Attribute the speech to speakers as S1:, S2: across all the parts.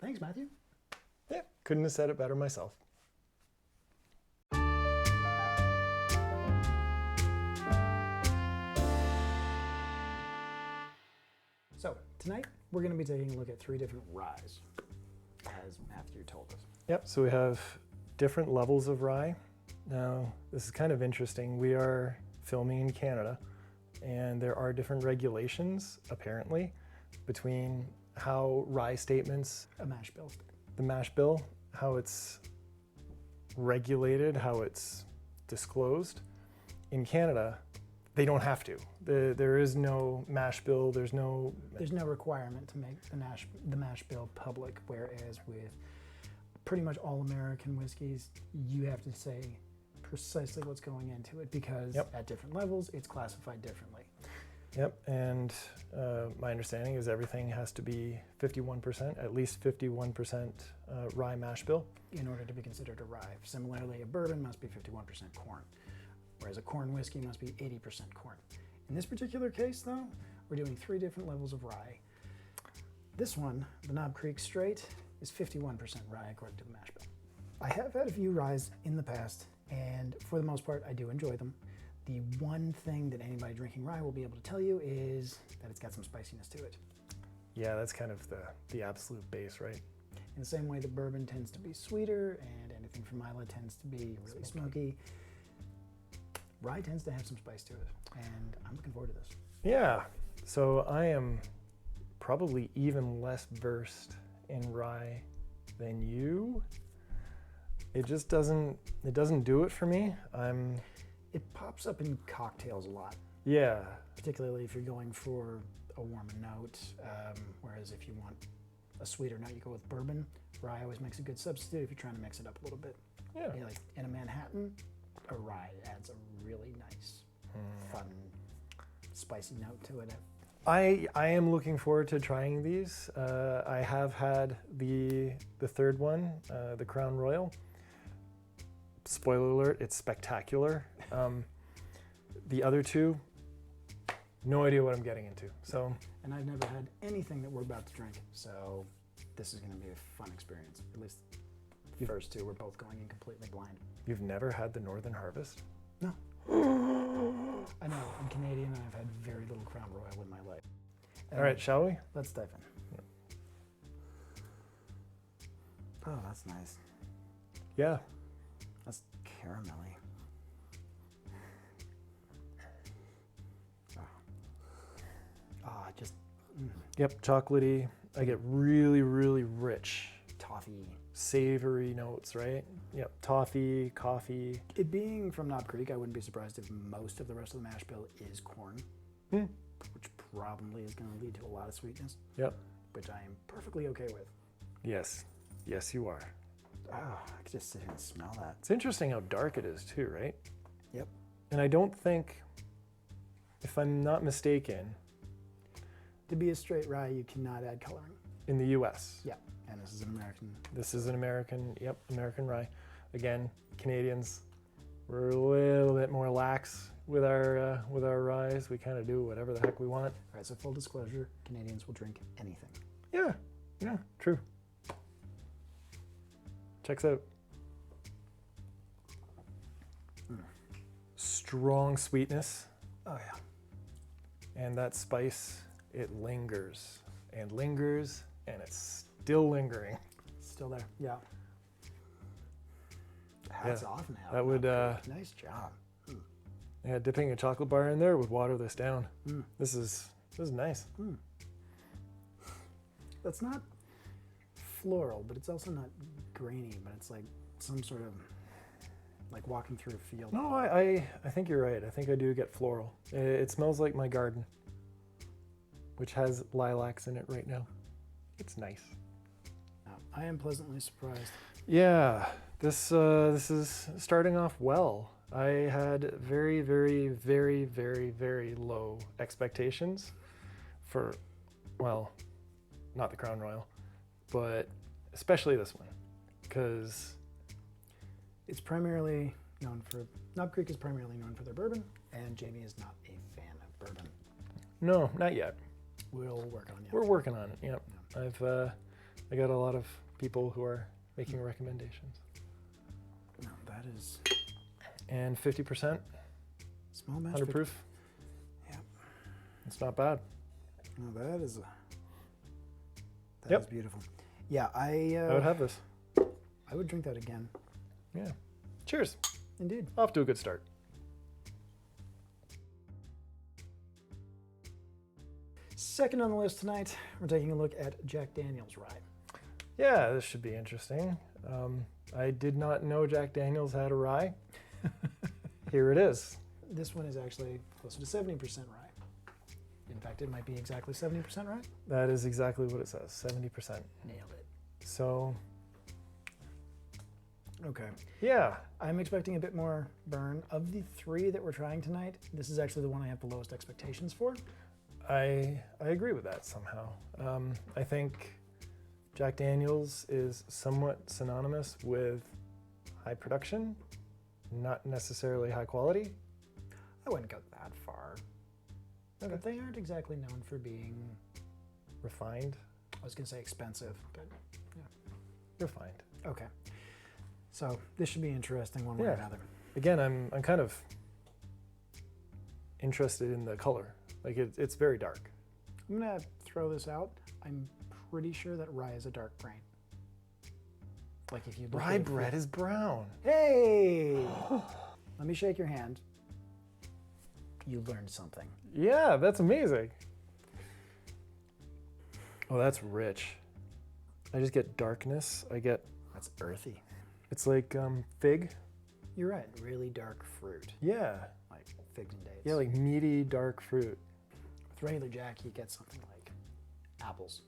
S1: Thanks, Matthew.
S2: Yeah, couldn't have said it better myself.
S1: So tonight we're going to be taking a look at 3 different ryes, as Matthew told us.
S2: Yep, so we have different levels of rye. Now, this is kind of interesting. We are filming in Canada, and there are different regulations, apparently, between how rye statements,
S1: A mash bill.
S2: the mash bill, how it's regulated, how it's disclosed. In Canada, they don't have to. There is no mash bill, there's no
S1: requirement to make the mash bill public, whereas with pretty much all American whiskeys, you have to say precisely what's going into it because at different levels, it's classified differently.
S2: Yep, and my understanding is everything has to be 51%, at least 51% rye mash bill.
S1: In order to be considered a rye. Similarly, a bourbon must be 51% corn, whereas a corn whiskey must be 80% corn. In this particular case, though, we're doing 3 different levels of rye. This one, the Knob Creek Straight, is 51% rye according to the mash bill. I have had a few ryes in the past, and for the most part, I do enjoy them. The one thing that anybody drinking rye will be able to tell you is that it's got some spiciness to it.
S2: Yeah, that's kind of the absolute base, right?
S1: In the same way that bourbon tends to be sweeter and anything from Islay tends to be really smoky, rye tends to have some spice to it, and I'm looking forward to this.
S2: Yeah, so I am probably even less versed in rye than you. It just doesn't do it for me.
S1: It pops up in cocktails a lot.
S2: Yeah.
S1: Particularly if you're going for a warmer note, whereas if you want a sweeter note, you go with bourbon. Rye always makes a good substitute if you're trying to mix it up a little bit.
S2: Yeah.
S1: Like in a Manhattan, a rye adds a really nice, fun, spicy note to it.
S2: I am looking forward to trying these. I have had the third one, the Crown Royal. Spoiler alert, it's spectacular. The other 2, no idea what I'm getting into. So,
S1: and I've never had anything that we're about to drink, so this is going to be a fun experience. At least the first 2, we're both going in completely blind.
S2: You've never had the Northern Harvest?
S1: No. I know, I'm Canadian and I've had very little Crown Royal in my life.
S2: All right, shall we?
S1: Let's dive in. Oh, that's nice.
S2: Yeah.
S1: That's caramelly. Just...
S2: Yep, chocolatey. I get really, really rich,
S1: toffee,
S2: savory notes, right? Yep, toffee, coffee.
S1: It being from Knob Creek, I wouldn't be surprised if most of the rest of the mash bill is corn, which probably is going to lead to a lot of sweetness.
S2: Yep.
S1: Which I am perfectly okay with.
S2: Yes. Yes, you are.
S1: Oh, I could just sit here and smell that.
S2: It's interesting how dark it is too, right?
S1: Yep.
S2: And I don't think, if I'm not mistaken,
S1: to be a straight rye, you cannot add coloring.
S2: In the US.
S1: Yeah, and this is an American.
S2: This is an American, American rye. Again, Canadians, we're a little bit more lax with our ryes. We kind of do whatever the heck we want.
S1: All right, so full disclosure, Canadians will drink anything.
S2: Yeah, true. Checks out. Strong sweetness.
S1: Oh yeah.
S2: And that spice, it lingers and lingers, and it's still lingering.
S1: Still there, yeah. Hats off now.
S2: That would,
S1: nice job.
S2: Yeah, dipping a chocolate bar in there would water this down. This is nice.
S1: That's not floral, but it's also not grainy, but it's like some sort of, like walking through a field.
S2: No, I think you're right. I think I do get floral. It smells like my garden, which has lilacs in it right now. It's nice.
S1: I am pleasantly surprised.
S2: Yeah, this is starting off well. I had very, very, very, very, very low expectations for, well, not the Crown Royal, but especially this one, because
S1: it's primarily known for, Knob Creek is primarily known for their bourbon, and Jamie is not a fan of bourbon.
S2: No, not yet.
S1: We'll work on it.
S2: We're working on it. Yep. Yeah. I got a lot of people who are making recommendations.
S1: No, that is
S2: And 50%,
S1: small mash.
S2: 100 proof.
S1: Yeah.
S2: It's not bad.
S1: No, that is
S2: Yep.
S1: beautiful. Yeah,
S2: I would have this.
S1: I would drink that again.
S2: Yeah. Cheers.
S1: Indeed.
S2: Off to a good start.
S1: Second on the list tonight, we're taking a look at Jack Daniel's Rye.
S2: Yeah, this should be interesting. I did not know Jack Daniel's had a rye. Here it is.
S1: This one is actually closer to 70% rye. In fact, it might be exactly 70% rye.
S2: That is exactly what it says, 70%.
S1: Nailed it.
S2: So,
S1: Okay.
S2: yeah.
S1: I'm expecting a bit more burn. Of the three that we're trying tonight, this is actually the one I have the lowest expectations for.
S2: I agree with that somehow. I think Jack Daniel's is somewhat synonymous with high production, not necessarily high quality.
S1: I wouldn't go that far.
S2: Okay.
S1: But they aren't exactly known for being,
S2: Refined.
S1: I was going to say expensive, but
S2: Refined.
S1: okay. So this should be interesting one way or
S2: Yeah.
S1: another.
S2: Again, I'm kind of interested in the color. Like it's very dark.
S1: I'm going to throw this out. I'm pretty sure that rye is a dark grain. Like if you look
S2: Rye
S1: at it-
S2: bread is brown.
S1: Hey! Let me shake your hand. You learned something.
S2: Yeah, that's amazing. Oh, that's rich. I just get darkness. I get,
S1: That's earthy.
S2: it's like fig.
S1: You're right. Really dark fruit,
S2: Yeah.
S1: like figs and dates.
S2: Yeah, like meaty dark fruit.
S1: With regular Jack, you get something like apples.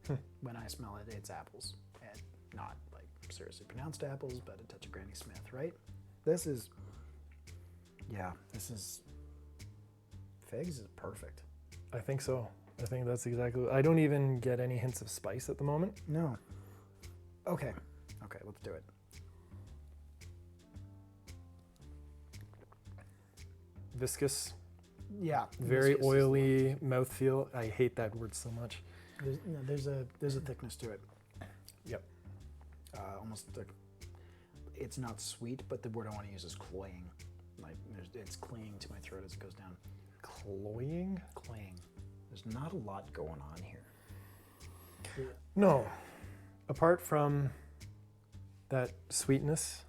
S2: Hmm.
S1: When I smell it, it's apples, and not like seriously pronounced apples, but a touch of Granny Smith, right? This is, yeah, this is figs is perfect.
S2: I think so. I think that's exactly. I don't even get any hints of spice at the moment.
S1: No. Okay. Okay, let's do it.
S2: Viscous,
S1: Yeah.
S2: very
S1: viscous is-
S2: oily mouthfeel. I hate that word so much.
S1: There's a thickness to it.
S2: Yep.
S1: Almost like, it's not sweet, but the word I want to use is cloying. Like it's clinging to my throat as it goes down.
S2: Cloying?
S1: Claying. There's not a lot going on here.
S2: No. Apart from that sweetness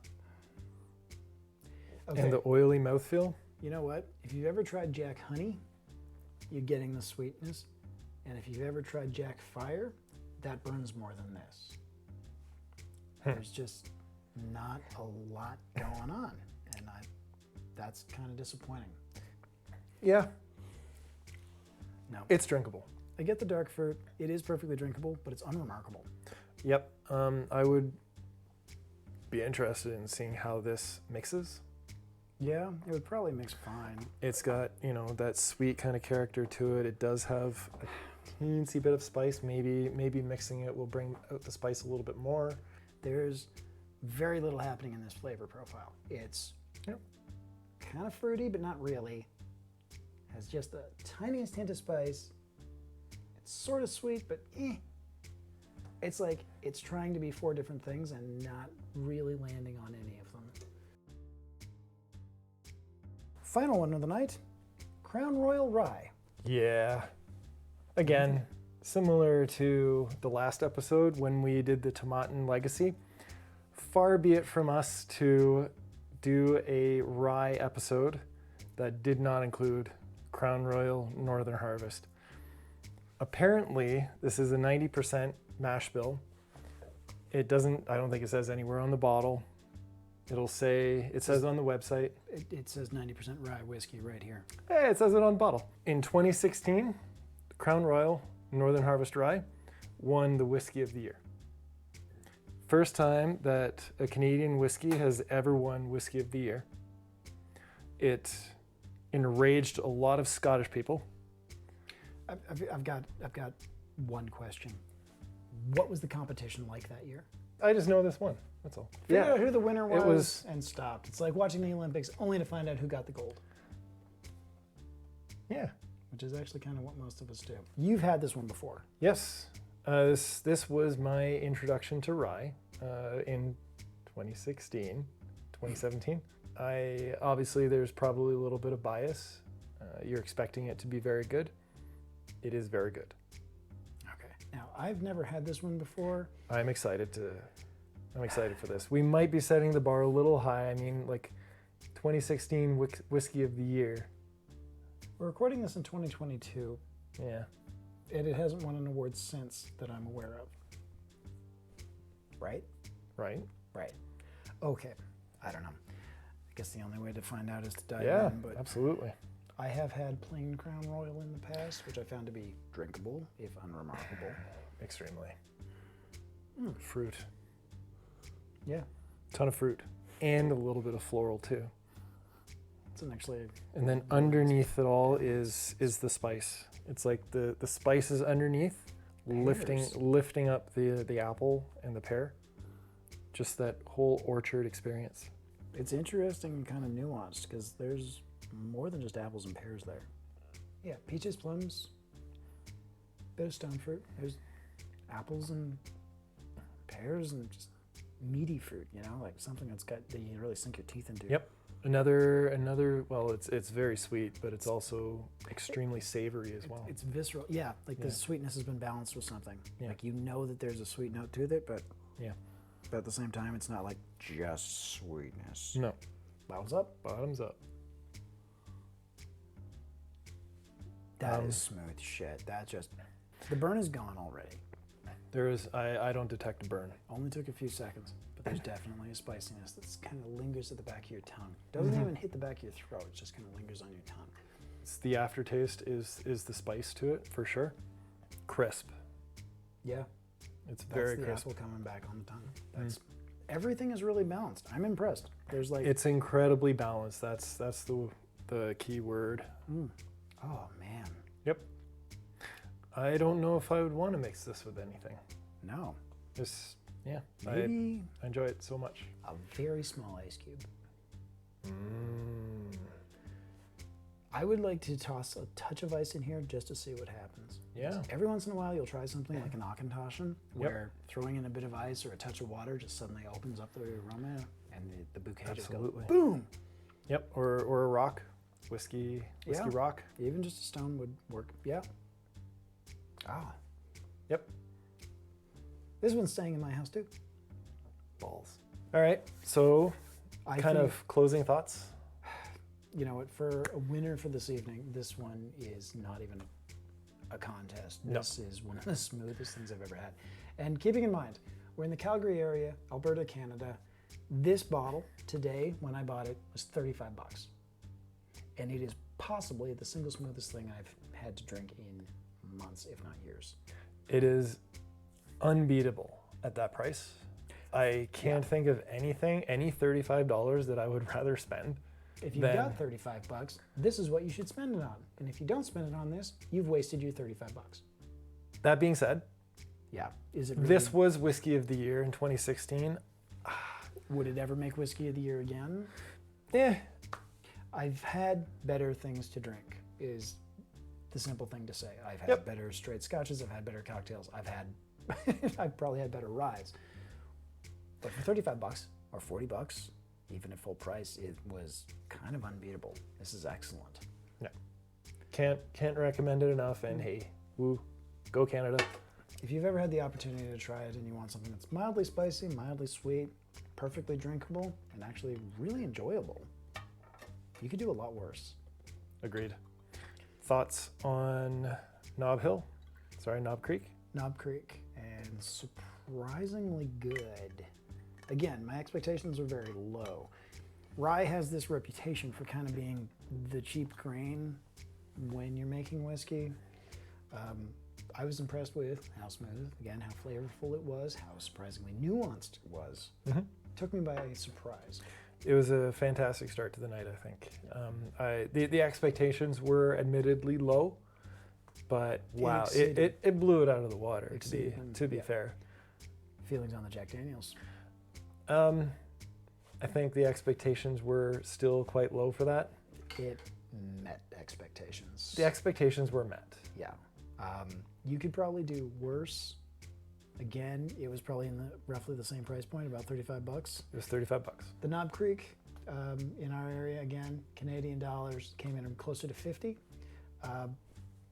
S1: Okay.
S2: and the oily mouthfeel.
S1: You know what? If you've ever tried Jack Honey, you're getting the sweetness. And if you've ever tried Jack Fire, that burns more than this. There's just not a lot going on. And that's kind of disappointing.
S2: Yeah.
S1: No.
S2: It's drinkable.
S1: I get the dark fruit. It is perfectly drinkable, but it's unremarkable.
S2: Yep. I would be interested in seeing how this mixes.
S1: Yeah, it would probably mix fine.
S2: It's got, that sweet kind of character to it. It does have a teensy bit of spice. Maybe mixing it will bring out the spice a little bit more.
S1: There's very little happening in this flavor profile. It's kind of fruity, but not really. Has just the tiniest hint of spice. It's sort of sweet, but It's like it's trying to be four different things and not really landing on any of them. Final one of the night, Crown Royal Rye.
S2: Yeah. Again, similar to the last episode when we did the Tomaten Legacy, far be it from us to do a rye episode that did not include Crown Royal Northern Harvest. Apparently, this is a 90% mash bill. I don't think it says anywhere on the bottle. It says on the website.
S1: It says 90% rye whiskey right here.
S2: Hey, it says it on the bottle. In 2016, Crown Royal Northern Harvest Rye won the Whiskey of the Year. First time that a Canadian whiskey has ever won Whiskey of the Year. It enraged a lot of Scottish people.
S1: I've got one question. What was the competition like that year?
S2: I just know this one. That's all.
S1: Figure out who the winner was,
S2: it was
S1: and stopped. It's like watching the Olympics only to find out who got the gold.
S2: Yeah.
S1: Which is actually kind of what most of us do. You've had this one before.
S2: Yes. This was my introduction to rye in 2016, 2017. Obviously there's probably a little bit of bias. You're expecting it to be very good. It is very good.
S1: Okay. Now, I've never had this one before.
S2: I'm excited for this. We might be setting the bar a little high. I mean, like 2016 whiskey of the year.
S1: We're recording this in 2022.
S2: Yeah.
S1: And it hasn't won an award since that I'm aware of. Right?
S2: Right.
S1: Right. Okay. I don't know. I guess the only way to find out is to dive
S2: Yeah,
S1: in. But
S2: absolutely.
S1: I have had plain Crown Royal in the past, which I found to be drinkable, if unremarkable.
S2: Extremely.
S1: Mm.
S2: Fruit.
S1: Yeah.
S2: Ton of fruit. And a little bit of floral too.
S1: It's an actually...
S2: And then underneath it all is the spice. It's like the spice is underneath, lifting up the apple and the pear. Just that whole orchard experience.
S1: It's interesting and kind of nuanced because there's more than just apples and pears there. Yeah, peaches, plums, bit of stone fruit. There's apples and pears and just meaty fruit, you know, like something that you really sink your teeth into.
S2: Yep. Another. Well, it's very sweet, but it's also extremely savory as well.
S1: It's visceral. Yeah, like the sweetness has been balanced with something.
S2: Yeah.
S1: Like you know that there's a sweet note to it, but
S2: yeah.
S1: But at the same time, it's not like just sweetness.
S2: No.
S1: Bottoms up.
S2: Bottoms up.
S1: That is smooth shit. That just... The burn is gone already.
S2: There is... I don't detect a burn.
S1: Only took a few seconds, but there's definitely a spiciness that kind of lingers at the back of your tongue. Doesn't even hit the back of your throat. It just kind of lingers on your tongue.
S2: It's the aftertaste is the spice to it, for sure. Crisp.
S1: Yeah.
S2: It's very
S1: That's the
S2: crisp.
S1: apple coming back on the tongue. That's... Everything is really balanced. I'm impressed. There's like...
S2: It's incredibly balanced. That's the key word.
S1: Mm. Oh, man.
S2: Yep. I don't know if I would want to mix this with anything.
S1: No.
S2: Yeah.
S1: Maybe
S2: I enjoy it so much.
S1: a very small ice cube. I would like to toss a touch of ice in here just to see what happens.
S2: Yeah.
S1: Every once in a while, you'll try something like an Auchentoshan, where throwing in a bit of ice or a touch of water just suddenly opens up the aroma, and the bouquet
S2: Absolutely.
S1: just goes boom.
S2: Yep. Or a rock. Whiskey rock.
S1: Even just a stone would work. Yeah. Ah.
S2: Yep.
S1: This one's staying in my house too.
S2: Balls. All right. So,
S1: I
S2: kind
S1: think,
S2: of closing thoughts.
S1: You know what? For a winner for this evening, this one is not even a contest.
S2: No.
S1: This is one of the smoothest things I've ever had. And keeping in mind, we're in the Calgary area, Alberta, Canada. This bottle today, when I bought it, was $35. And it is possibly the single smoothest thing I've had to drink in months, if not years.
S2: It is unbeatable at that price. I can't think of any $35 that I would rather spend.
S1: If you've got $35, this is what you should spend it on. And if you don't spend it on this, you've wasted your $35.
S2: That being said,
S1: yeah, is it really,
S2: this was Whiskey of the Year in 2016.
S1: would it ever make Whiskey of the Year again?
S2: Yeah.
S1: I've had better things to drink, is the simple thing to say. I've had better straight scotches, I've had better cocktails, I've probably had better ryes. But for $35 or $40, even at full price, it was kind of unbeatable. This is excellent.
S2: Yeah. Can't recommend it enough, and hey, woo, go Canada.
S1: If you've ever had the opportunity to try it and you want something that's mildly spicy, mildly sweet, perfectly drinkable, and actually really enjoyable, you could do a lot worse.
S2: Agreed. Thoughts on Knob Creek?
S1: Knob Creek, and surprisingly good. Again, my expectations are very low. Rye has this reputation for kind of being the cheap grain when you're making whiskey. I was impressed with how smooth, again, how flavorful it was, how surprisingly nuanced it was. Took me by surprise.
S2: It was a fantastic start to the night, I think. The expectations were admittedly low, but wow, it blew it out of the water, to be fair.
S1: Feelings on the Jack Daniels?
S2: I think the expectations were still quite low for that.
S1: It met expectations.
S2: The expectations were met.
S1: Yeah. You could probably do worse, Again, it was probably in roughly the same price point, about 35 bucks.
S2: It was 35 bucks.
S1: The Knob Creek in our area, again, Canadian dollars, came in closer to 50.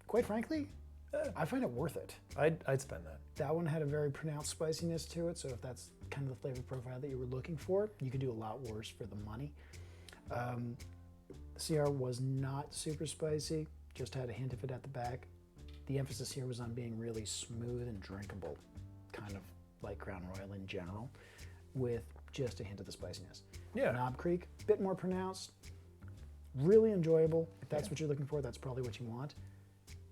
S1: Quite frankly, I find it worth it.
S2: I'd spend that.
S1: That one had a very pronounced spiciness to it, so if that's kind of the flavor profile that you were looking for, you could do a lot worse for the money. CR was not super spicy, just had a hint of it at the back. The emphasis here was on being really smooth and drinkable, kind of like Crown Royal in general, with just a hint of the spiciness.
S2: Yeah.
S1: Knob Creek, bit more pronounced, really enjoyable. If that's what you're looking for, that's probably what you want.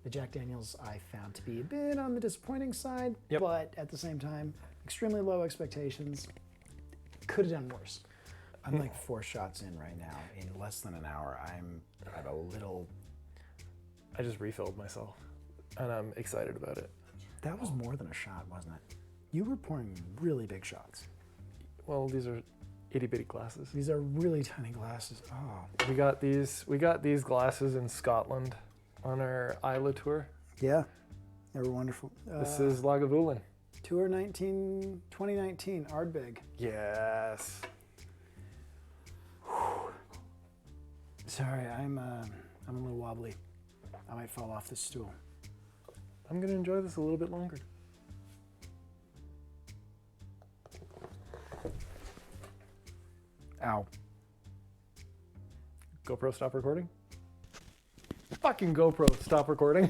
S1: The Jack Daniels I found to be a bit on the disappointing side, but at the same time, extremely low expectations. Could have done worse. I'm like 4 shots in right now. In less than an hour, I'm at a little...
S2: I just refilled myself, and I'm excited about it.
S1: That was more than a shot, wasn't it? You were pouring really big shots.
S2: Well, these are itty bitty glasses.
S1: These are really tiny glasses. Oh.
S2: We got these glasses in Scotland on our Isla tour.
S1: Yeah, they were wonderful.
S2: This is Lagavulin.
S1: Tour 2019, Ardbeg.
S2: Yes.
S1: Sorry, I'm a little wobbly. I might fall off this stool.
S2: I'm gonna enjoy this a little bit longer.
S1: Ow.
S2: GoPro, stop recording. Fucking GoPro, stop recording.